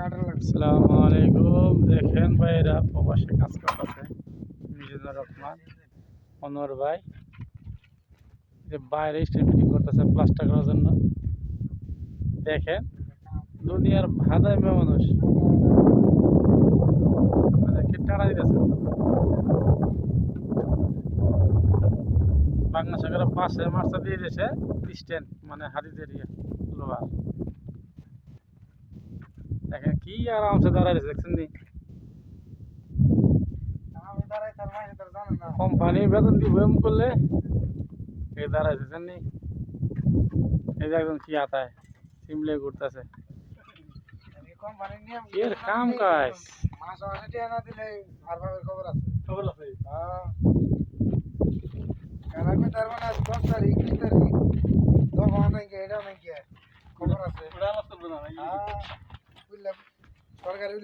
আসসালামু আলাইকুম। দেখেন ভাইরা প্রবাসে কাজ করতেছে। মিজানুর রহমান, অনর ভাই যে বাইরে স্টিল ফিটিং করতেছে প্লাস্টার করার জন্য। দেখেন দুনিয়ার ভাদাইমা মানুষ আপনাদেরকে টাকা দিতেছে। বাংলা সরকারের পাশে মার্চা দিয়ে দিয়েছে স্ট্যান্ড, মানে হাদিদের লোহার। দেখেন কি আরামসে দাঁড়ায় দেখছেন নি। কোম্পানি বেতন দিব এম করলে এই দাঁড়ায় দেখছেন নি। এই যে একজন কি আতায় সিমলে ঘুরতেছে। এর কাম কাজ খবর আছে। সরকারি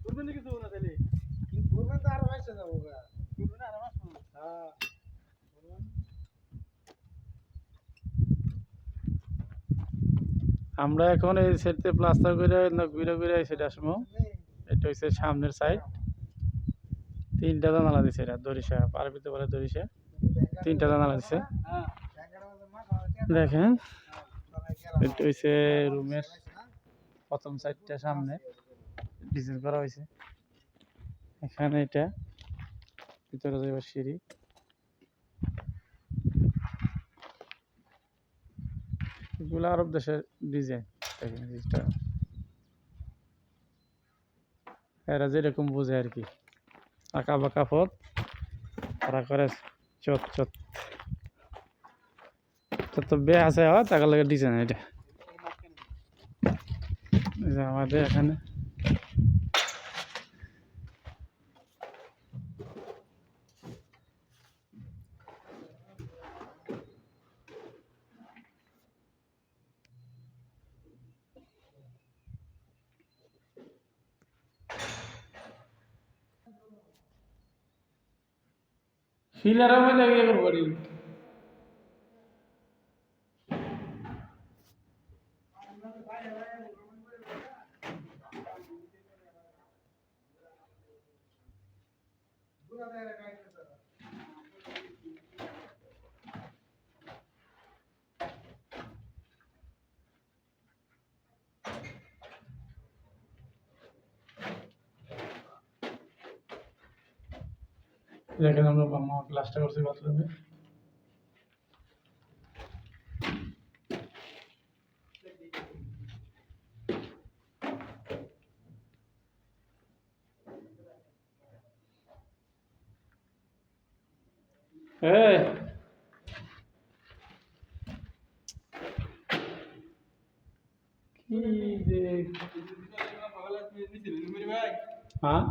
বুঝবো না কিছু না তাহলে বুঝবেন তো আরো বেঁচে যাবো হ্যাঁ। আমরা এখন এই সাইডে প্লাস্টার করে ঘুরে ঘুরে এই সাইডে আসবো। এটা হচ্ছে সামনের সাইড। তিনটা জানালা দিছে, এটা দরিশা পার ভিতরে বলে দরিশা। তিনটা জানালা দিছে। দেখেন এটা হচ্ছে রুমের প্রথম সাইডটা, সামনে ডিজাইন করা হয়েছে। এখানে এটা ভিতরে যাইবার সিঁড়ি। এগুলো আরব দেশের ডিজাইন। দেখেন জিনিসটা এরা যেরকম বোঝে আর কি, আঁকা বাঁকা পথ তারা করে চট চট তো বে আছে টাকা লাগে ডিজাইন। এটা আমাদের এখানে ফিলার মধ্যে ইয়ে করবো দেখেন আমরা ক্লাসটা করছি বাথরুমে। এই কি যে হ্যাঁ